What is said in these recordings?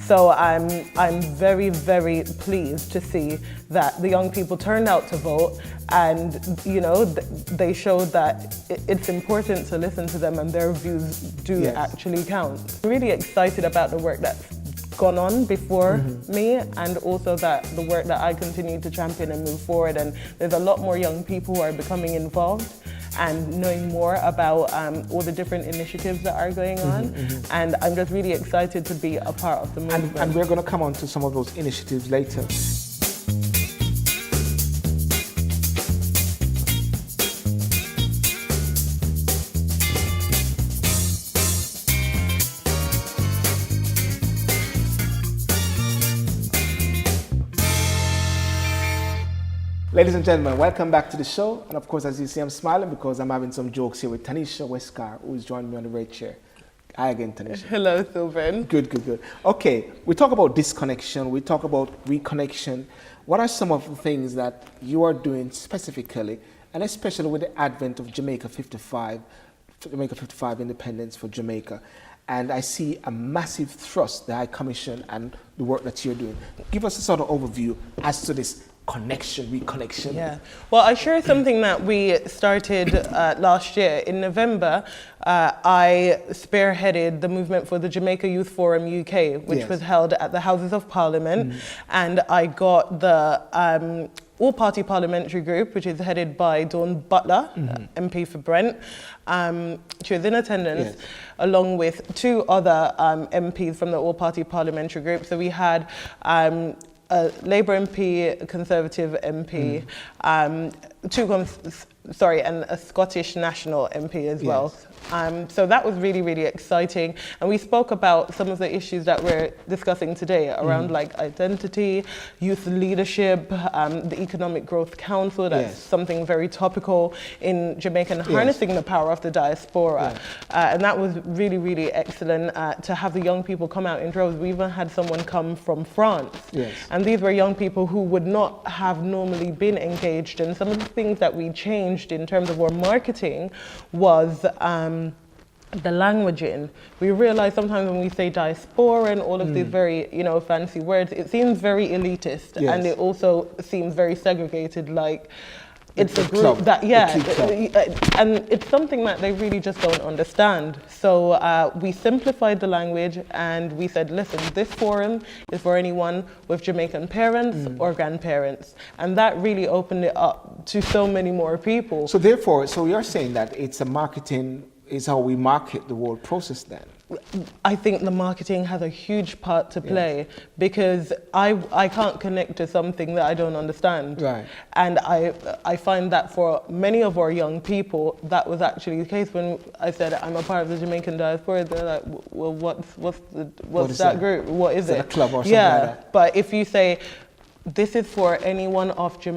So I'm very, very pleased to see that the young people turned out to vote, and you know, they showed that it's important to listen to them and their views do actually count. I'm really excited about the work that's gone on before me, and also that the work that I continue to champion and move forward, and there's a lot more young people who are becoming involved and knowing more about all the different initiatives that are going on. And I'm just really excited to be a part of the movement. And we're going to come on to some of those initiatives later. Ladies and gentlemen, welcome back to the show. And of course, as you see, I'm smiling because I'm having some jokes here with Tanesha Westcarr, who is joining me on the red chair. Hi again, Tanesha. Hello, SYLBOURNE. Good, good, good. Okay, we talk about disconnection, we talk about reconnection. What are some of the things that you are doing specifically, and especially with the advent of Jamaica 55 independence for Jamaica? And I see a massive thrust, the High Commission and the work that you're doing. Give us a sort of overview as to this connection, reconnection. Yeah, well, I share something that we started last year. In November, I spearheaded the movement for the Jamaica Youth Forum UK, which was held at the Houses of Parliament. And I got the all-party parliamentary group, which is headed by Dawn Butler, MP for Brent. She was in attendance, along with two other MPs from the all-party parliamentary group. So we had a Labour MP, a Conservative MP, and a Scottish National MP as well. So that was really, really exciting. And we spoke about some of the issues that we're discussing today around like identity, youth leadership, the Economic Growth Council, that's something very topical in Jamaica, and harnessing the power of the diaspora. And that was really, really excellent to have the young people come out in droves. We even had someone come from France. And these were young people who would not have normally been engaged. And some of the things that we changed in terms of our marketing was the languaging. We realize sometimes when we say diaspora and all of these very, you know, fancy words, it seems very elitist, and it also seems very segregated, like it's a group club, that, and it's something that they really just don't understand. So we simplified the language and we said, listen, this forum is for anyone with Jamaican parents or grandparents. And that really opened it up to so many more people. So therefore, so you're saying that it's a marketing, is how we market the whole process then? I think the marketing has a huge part to play, because I can't connect to something that I don't understand. And I find that for many of our young people, that was actually the case. When I said I'm a part of the Jamaican diaspora, they're like, well, what's that group? What is it? A club or something like that? But if you say, this is for anyone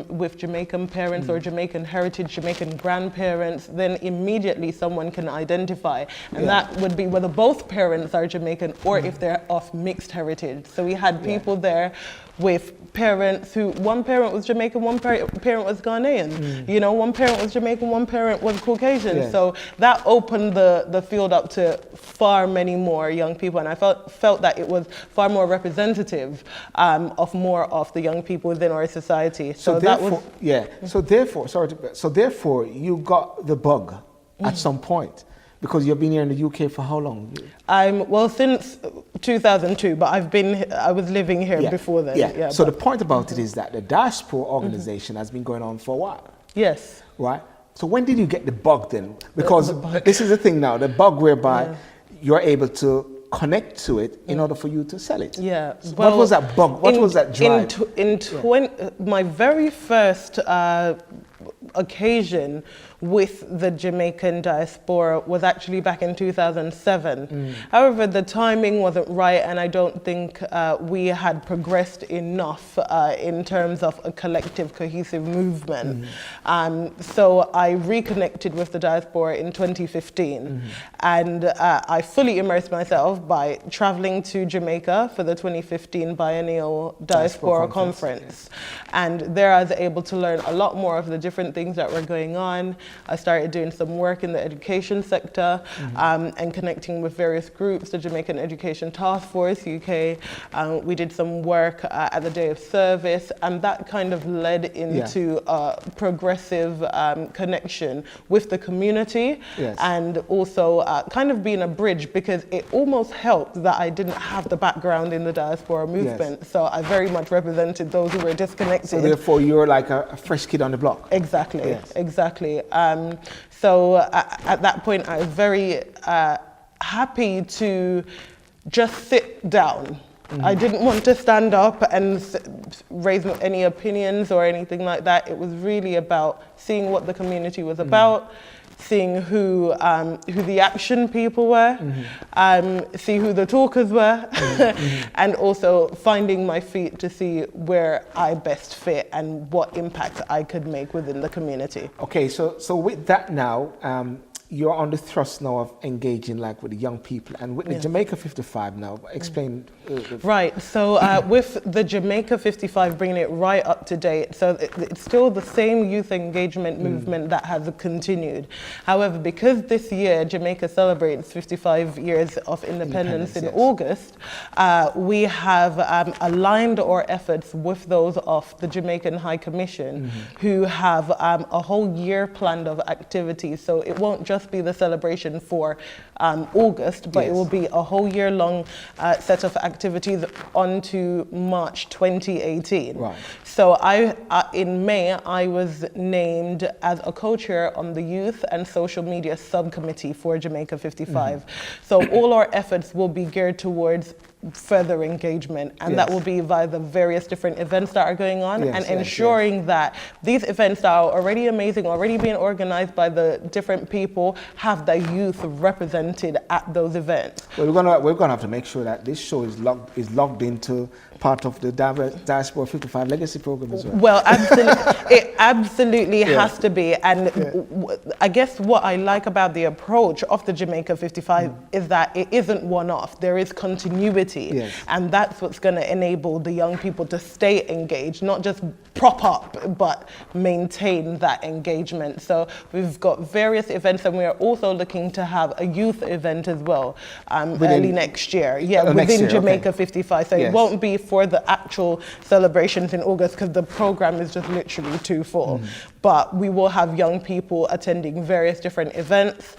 with Jamaican parents or Jamaican heritage, Jamaican grandparents, then immediately someone can identify. And that would be whether both parents are Jamaican or if they're of mixed heritage. So we had people there with parents who, one parent was Jamaican, one parent was Ghanaian. You know, one parent was Jamaican, one parent was Caucasian. So that opened the field up to far many more young people. And I felt that it was far more representative of more of the young people within our society. So therefore, that was... So therefore, you got the bug at some point. Because you've been here in the UK for how long? Well, since 2002, but I was living here before then. So the point about it is that the Diaspora organization has been going on for a while. Yes. Right? So when did you get the bug then? Because this is the thing now, the bug whereby you're able to connect to it in order for you to sell it. Yeah. So well, what was that bug? What was that drive? My very first occasion with the Jamaican diaspora was actually back in 2007. However, the timing wasn't right, and I don't think we had progressed enough in terms of a collective, cohesive movement. So I reconnected with the diaspora in 2015, and I fully immersed myself by traveling to Jamaica for the 2015 Biennial Diaspora Conference. And there I was able to learn a lot more of the different things things that were going on. I started doing some work in the education sector and connecting with various groups, the Jamaican Education Task Force, UK. We did some work at the Day of Service, and that kind of led into a progressive connection with the community, and also kind of being a bridge, because it almost helped that I didn't have the background in the diaspora movement. So I very much represented those who were disconnected. So therefore you're like a fresh kid on the block. Exactly, exactly. So at that point I was very happy to just sit down. I didn't want to stand up and raise any opinions or anything like that. It was really about seeing what the community was about, seeing who the action people were, see who the talkers were, and also finding my feet to see where I best fit and what impact I could make within the community. Okay, so with that now, you're on the thrust now of engaging like with the young people and with the Jamaica 55 now. Explain. Right, so with the Jamaica 55, bringing it right up to date, so it's still the same youth engagement movement that has continued. However, because this year Jamaica celebrates 55 years of independence in August, we have aligned our efforts with those of the Jamaican High Commission, who have a whole year planned of activities. So it won't just be the celebration for August, but it will be a whole year long set of activities on to March 2018. Right. So in May, I was named as a co-chair on the Youth and Social Media Subcommittee for Jamaica 55. So all our efforts will be geared towards further engagement, and that will be via the various different events that are going on, and ensuring that these events that are already amazing, already being organized by the different people, have the youth represented at those events. Well, we're gonna have to make sure that this show is logged into part of the Diaspora 55 Legacy program as well. Well, absolutely, it absolutely has to be. And I guess what I like about the approach of the Jamaica 55 is that it isn't one-off. There is continuity, and that's what's going to enable the young people to stay engaged, not just prop up, but maintain that engagement. So we've got various events, and we are also looking to have a youth event as well early next year. Within Jamaica 55. So it won't be for the actual celebrations in August, because the program is just literally too full. But we will have young people attending various different events,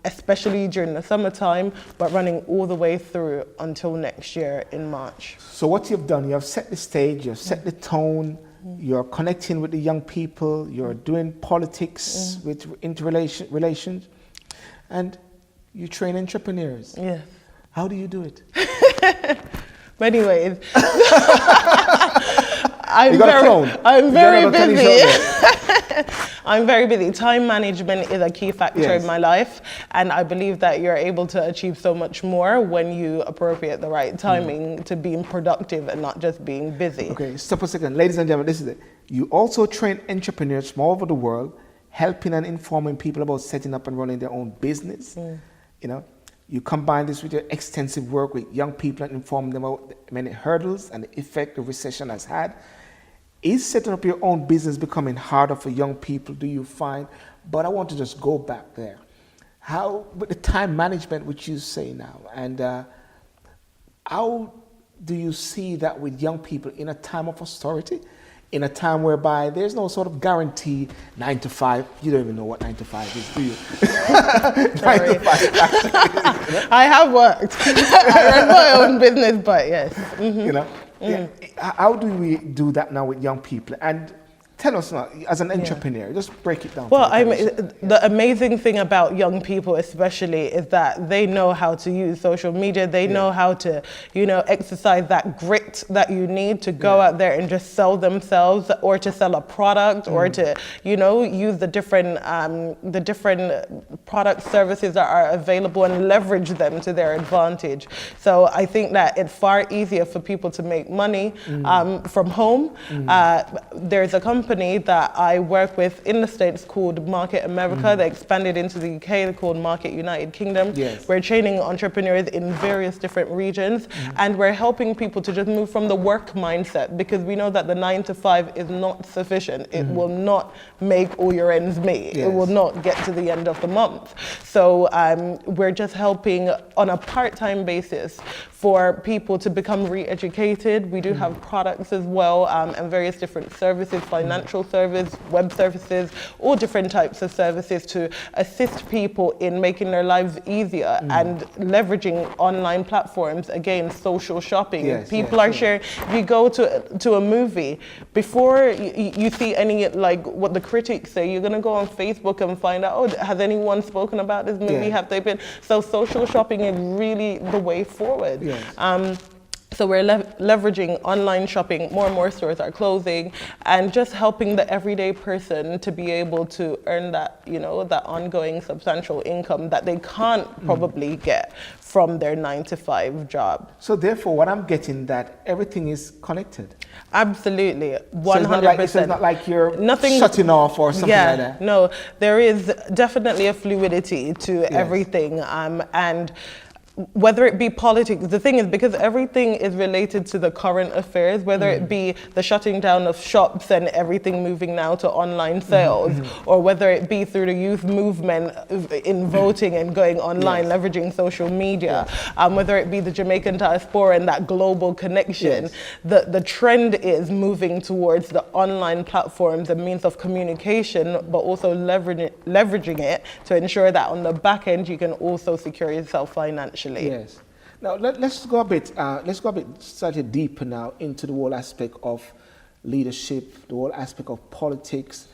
especially during the summertime, but running all the way through until next year in March. So what you've done, you have set the stage, you've set the tone, you're connecting with the young people, you're doing politics with interrelations, and you train entrepreneurs. Yes. How do you do it? Many ways. I'm very busy. I'm very busy. Time management is a key factor in my life, and I believe that you're able to achieve so much more when you appropriate the right timing to being productive and not just being busy. Okay, stop a second. Ladies and gentlemen, this is it. You also train entrepreneurs from all over the world, helping and informing people about setting up and running their own business. You know, you combine this with your extensive work with young people and informing them about many hurdles and the effect the recession has had. Is setting up your own business becoming harder for young people, do you find? But I want to just go back there. How, with the time management, which you say now, and how do you see that with young people in a time of austerity, in a time whereby there's no sort of guarantee 9 to 5? You don't even know what 9 to 5 is, do you? 9 to 5. I have worked. I run my own business, but yes. You know? How do we do that now with young people? And tell us now, as an entrepreneur, just break it down. Well, the amazing thing about young people especially is that they know how to use social media. They know how to, exercise that grit that you need to go out there and just sell themselves, or to sell a product, or to, use the different product services that are available and leverage them to their advantage. So I think that it's far easier for people to make money from home. There's a company company that I work with in the States called Market America. They expanded into the UK. They're called Market United Kingdom. Yes. We're training entrepreneurs in various different regions, and we're helping people to just move from the work mindset, because we know that the 9 to 5 is not sufficient. It will not make all your ends meet. Yes. It will not get to the end of the month. So we're just helping on a part-time basis for people to become re-educated. We do have products as well, and various different services, financial service, web services, all different types of services to assist people in making their lives easier and leveraging online platforms. Again, social shopping. Yes, People yes, are sharing. If you go to a movie, before you see any, like what the critics say, you're gonna go on Facebook and find out, oh, has anyone spoken about this movie? Yeah. Have they been? So social shopping is really the way forward. Yes. So we're leveraging online shopping. More and more stores are closing, and just helping the everyday person to be able to earn that, you know, that ongoing substantial income that they can't probably get from their 9 to 5 job. So therefore, what I'm getting, that everything is connected. Absolutely, 100%. So it's not like you're shutting off or something like that. No, there is definitely a fluidity to everything, and whether it be politics, the thing is, because everything is related to the current affairs, whether it be the shutting down of shops and everything moving now to online sales, or whether it be through the youth movement in voting and going online, leveraging social media, whether it be the Jamaican diaspora and that global connection, the trend is moving towards the online platforms and means of communication, but also leveraging it to ensure that on the back end you can also secure yourself financially. Yes. Now let's go a bit slightly deeper now into the whole aspect of leadership, the whole aspect of politics.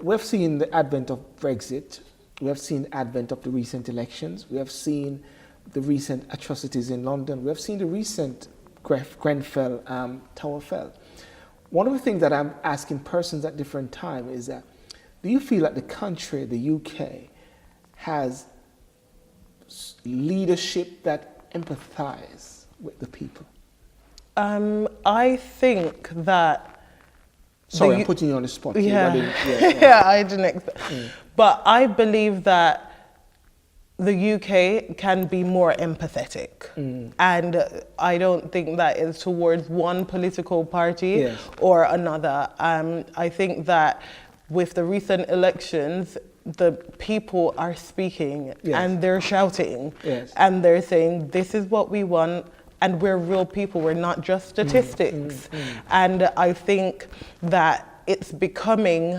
We've seen the advent of Brexit. We have seen the advent of the recent elections. We have seen the recent atrocities in London. We have seen the recent Grenfell Tower fell. One of the things that I'm asking persons at different times is that, do you feel that the country, the UK, has leadership that empathize with the people? I think that... Sorry, I'm putting you on the spot. I didn't expect. But I believe that the UK can be more empathetic. And I don't think that is towards one political party or another. I think that with the recent elections, the people are speaking and they're shouting and they're saying, this is what we want, and we're real people, we're not just statistics. And I think that it's becoming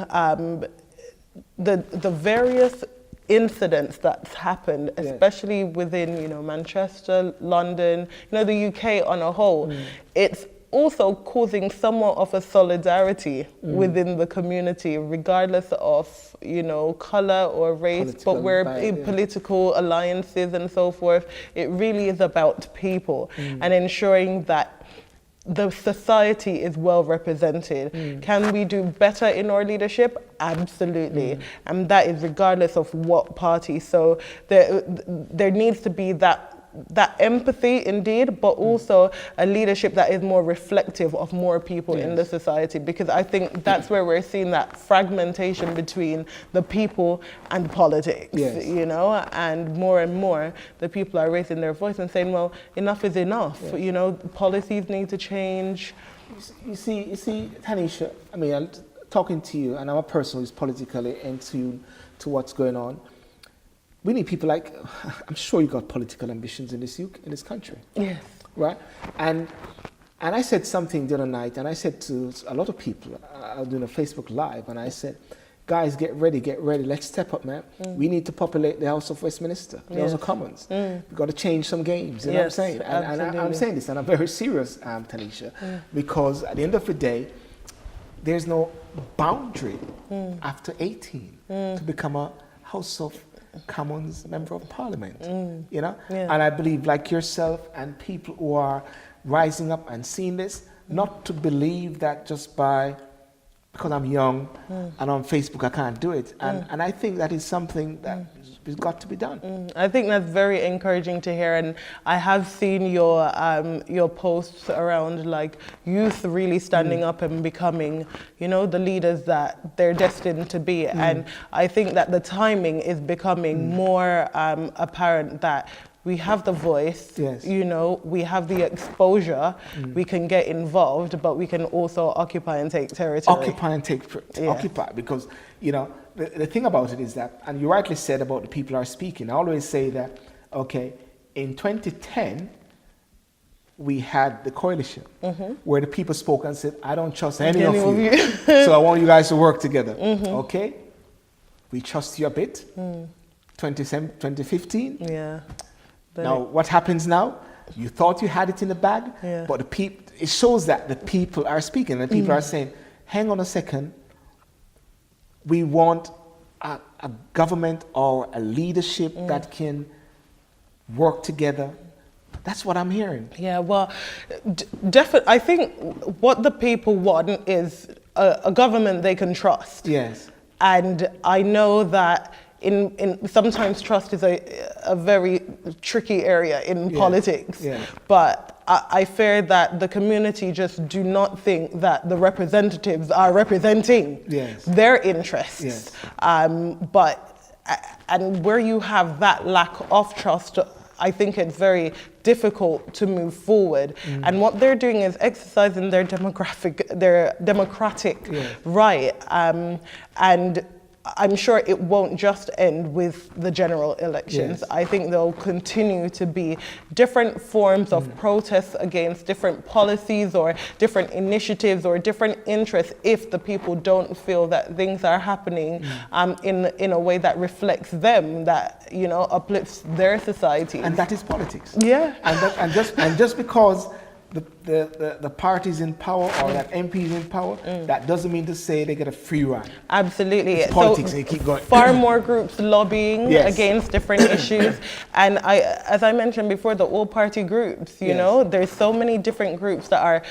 the various incidents that's happened, especially within, you know, Manchester, London, you know, the UK on a whole, it's also causing somewhat of a solidarity within the community, regardless of, you know, color or race, political, but we're in political alliances and so forth. It really is about people and ensuring that the society is well represented. Can we do better in our leadership? Absolutely. And that is regardless of what party. So there needs to be that empathy indeed, but also a leadership that is more reflective of more people in the society, because I think that's where we're seeing that fragmentation between the people and politics, you know, and more the people are raising their voice and saying, well, enough is enough, you know, policies need to change. You see, Tanesha, I mean, I'm talking to you, and I'm a person who's politically in tune to what's going on. We need people like, I'm sure you got political ambitions in this country. Yes. Right? And I said something the other night, and I said to a lot of people, I was doing a Facebook Live, and I said, guys, get ready, let's step up, man. We need to populate the House of Westminster, the House of Commons. We've got to change some games, you know what I'm saying? And I'm saying this, and I'm very serious, Tanesha, because at the end of the day, there's no boundary after 18 to become a House of Commons Member of Parliament, you know? And I believe, like yourself and people who are rising up and seeing this, not to believe that just by because I'm young and on Facebook I can't do it. And I think that is something that has got to be done. I think that's very encouraging to hear, and I have seen your posts around like youth really standing up and becoming, you know, the leaders that they're destined to be. And I think that the timing is becoming more apparent that we have the voice, you know, we have the exposure, we can get involved, but we can also occupy and take territory. Occupy, because, you know, the thing about it is that, and you rightly said about the people are speaking, I always say that, okay, in 2010, we had the coalition where the people spoke and said, I don't trust any of you, so I want you guys to work together. Okay, we trust you a bit. 2015. Yeah. Now, what happens now? You thought you had it in the bag, but the people, it shows that the people are speaking, and the people are saying, hang on a second, we want a government or a leadership that can work together. That's what I'm hearing. Yeah, well, definitely, I think what the people want is a government they can trust. Yes. And I know that sometimes trust is a very tricky area in politics, but I fear that the community just do not think that the representatives are representing their interests. And where you have that lack of trust, I think it's very difficult to move forward. And what they're doing is exercising their democratic right. And I'm sure it won't just end with the general elections. I think there'll continue to be different forms of protests against different policies or different initiatives or different interests if the people don't feel that things are happening in a way that reflects them, that, you know, uplifts their society. And that is politics. Yeah. And just because the parties in power or that MP is in power, that doesn't mean to say they get a free ride. Absolutely. It's politics, and you keep going. Far more groups lobbying against different issues. And as I mentioned before, the all-party groups, you know, there's so many different groups that are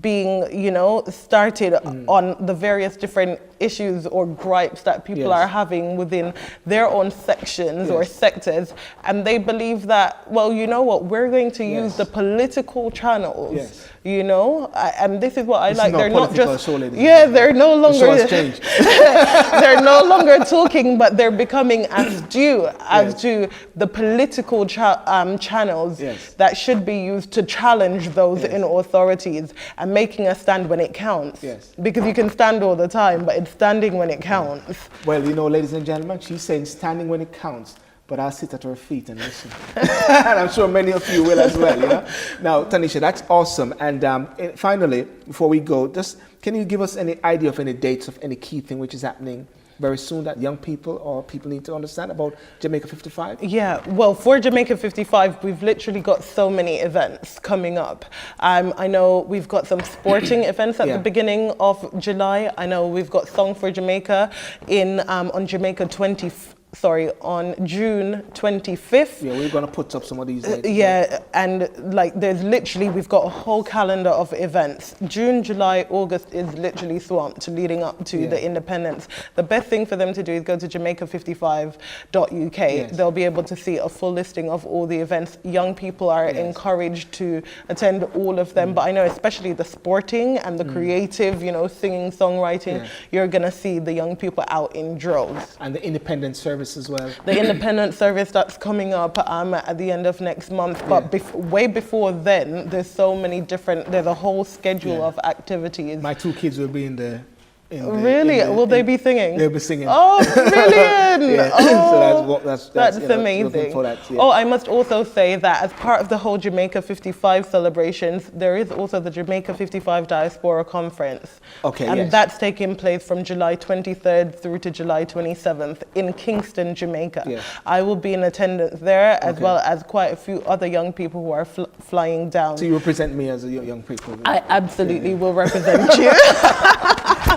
being, you know, started on the various different issues or gripes that people are having within their own sections or sectors, and they believe that, well, you know what, we're going to use the political channels, you know, and this is what I like. They're not just, they're no longer, they're no longer talking, but they're becoming astute as to the political channels that should be used to challenge those in authorities and making a stand when it counts. Because you can stand all the time, but it's standing when it counts. Well, you know, ladies and gentlemen, she's saying standing when it counts, but I'll sit at her feet and listen. And I'm sure many of you will as well, you know. Now, Tanesha, that's awesome. And finally, before we go, just can you give us any idea of any dates of any key thing which is happening very soon that young people or people need to understand about Jamaica 55? Yeah, well, for Jamaica 55, we've literally got so many events coming up. I know we've got some sporting events at the beginning of July. I know we've got Song for Jamaica on Jamaica on June 25th. Yeah, we're going to put up some of these dates. And like we've got a whole calendar of events. June, July, August is literally swamped leading up to the independence. The best thing for them to do is go to jamaica55.uk. They'll be able to see a full listing of all the events. Young people are encouraged to attend all of them, but I know especially the sporting and the creative, you know, singing, songwriting, you're going to see the young people out in droves. And the independent service as well. The independent service that's coming up at the end of next month, but way before then, there's a whole schedule of activities. My two kids will be in the Will they be singing? They'll be singing. Oh, brilliant! So that's amazing. That, Oh, I must also say that as part of the whole Jamaica 55 celebrations, there is also the Jamaica 55 Diaspora Conference. And that's taking place from July 23rd through to July 27th in Kingston, Jamaica. I will be in attendance there, as well as quite a few other young people who are flying down. So you represent me as a young people? I absolutely will represent you.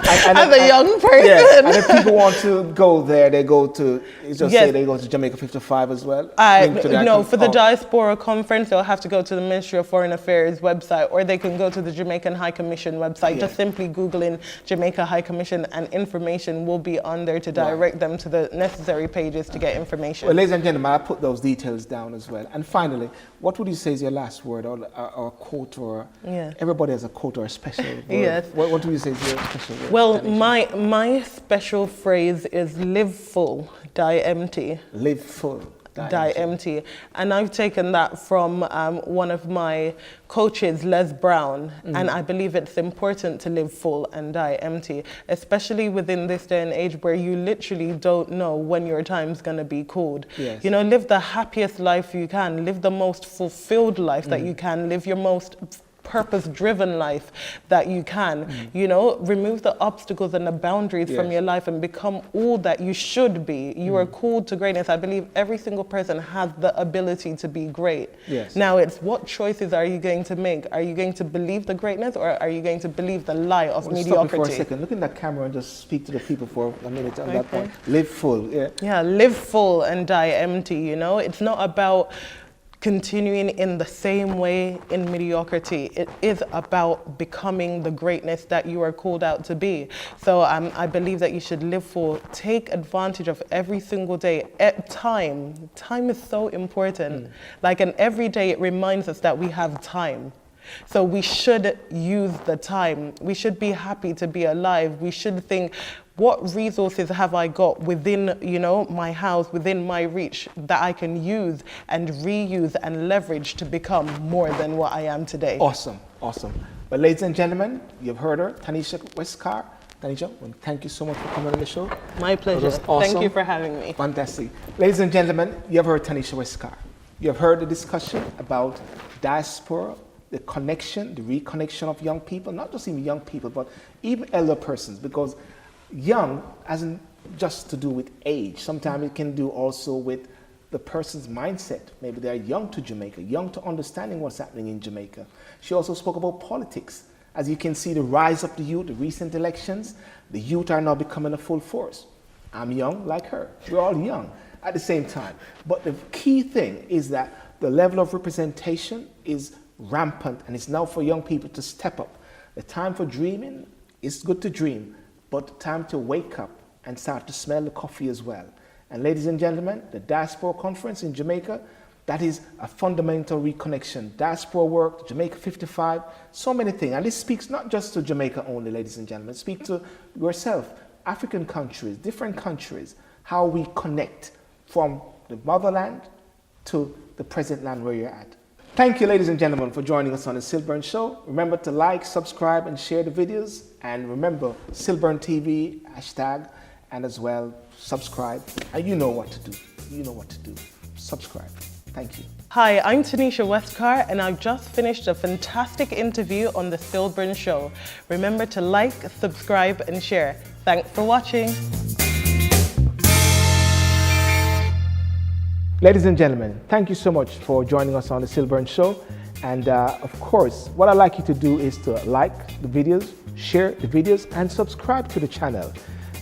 as a young person. Yeah, and if people want to go there, they go to, say they go to Jamaica 55 as well? No, for the Diaspora Conference, they'll have to go to the Ministry of Foreign Affairs website, or they can go to the Jamaican High Commission website. Just simply Googling Jamaica High Commission, and information will be on there to direct them to the necessary pages to get information. Well, ladies and gentlemen, I'll put those details down as well. And finally, what would you say is your last word, or quote, or everybody has a quote or a special word? Yes. What would you say is your special word? Well, my special phrase is live full, die empty. Live full, die empty. And I've taken that from one of my coaches, Les Brown, and I believe it's important to live full and die empty, especially within this day and age where you literally don't know when your time's going to be called. Yes. You know, live the happiest life you can, live the most fulfilled life that you can, live your most purpose-driven life that you can. You know, remove the obstacles and the boundaries from your life and become all that you should be. You are called to greatness. I believe every single person has the ability to be great. Yes. Now it's what choices are you going to make? Are you going to believe the greatness, or are you going to believe the lie of mediocrity? Stop for a second. Look in that camera and just speak to the people for a minute on that point. Live full. Yeah, live full and die empty. You know, it's not about continuing in the same way in mediocrity. It is about becoming the greatness that you are called out to be. So I believe that you should live full. Take advantage of every single day. Time is so important. Like, and every day it reminds us that we have time. So we should use the time. We should be happy to be alive. We should think, what resources have I got within, you know, my house, within my reach, that I can use and reuse and leverage to become more than what I am today? Awesome, awesome. But ladies and gentlemen, you've heard her, Tanesha Westcarr. Tanesha, thank you so much for coming on the show. My pleasure. Awesome. Thank you for having me. Fantastic. Ladies and gentlemen, you've heard Tanesha Westcarr. You've heard the discussion about diaspora, the connection, the reconnection of young people, not just even young people, but even elder persons, because young hasn't just to do with age. Sometimes it can do also with the person's mindset. Maybe they're young to Jamaica, young to understanding what's happening in Jamaica. She also spoke about politics. As you can see, the rise of the youth, the recent elections, the youth are now becoming a full force. I'm young like her. We're all young at the same time. But the key thing is that the level of representation is rampant, and it's now for young people to step up. The time for dreaming, it's good to dream, but time to wake up and start to smell the coffee as well. And ladies and gentlemen, the Diaspora Conference in Jamaica, that is a fundamental reconnection. Diaspora work, Jamaica 55, so many things. And this speaks not just to Jamaica only, ladies and gentlemen. It speaks to yourself, African countries, different countries, how we connect from the motherland to the present land where you're at. Thank you, ladies and gentlemen, for joining us on the SYLBOURNE Show. Remember to like, subscribe, and share the videos. And remember, SYLBOURNE TV, hashtag, and as well, subscribe. And you know what to do. You know what to do. Subscribe. Thank you. Hi, I'm Tanesha Westcarr, and I've just finished a fantastic interview on the SYLBOURNE Show. Remember to like, subscribe, and share. Thanks for watching. Ladies and gentlemen, thank you so much for joining us on the SYLBOURNE Show. And of course, what I'd like you to do is to like the videos, share the videos, and subscribe to the channel.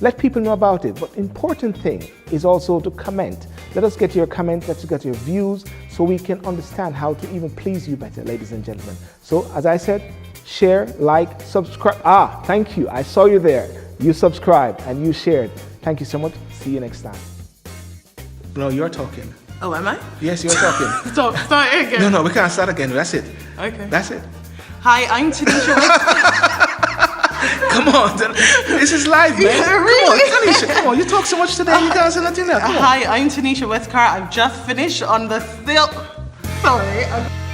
Let people know about it. But important thing is also to comment. Let us get your comments, let's get your views, so we can understand how to even please you better, ladies and gentlemen. So as I said, share, like, subscribe. Thank you. I saw you there. You subscribed and you shared. Thank you so much. See you next time. No, you're talking. Oh, am I? Yes, you're talking. Start it again. No, we can't start again. That's it. Okay. That's it. Hi, I'm Tanesha Westcarr. Come on, this is live, man. Yeah, really? Come on, Tanesha, come on. You talk so much today, you can't say nothing now. Come on. Hi, I'm Tanesha Westcarr. I've just finished on the Sorry.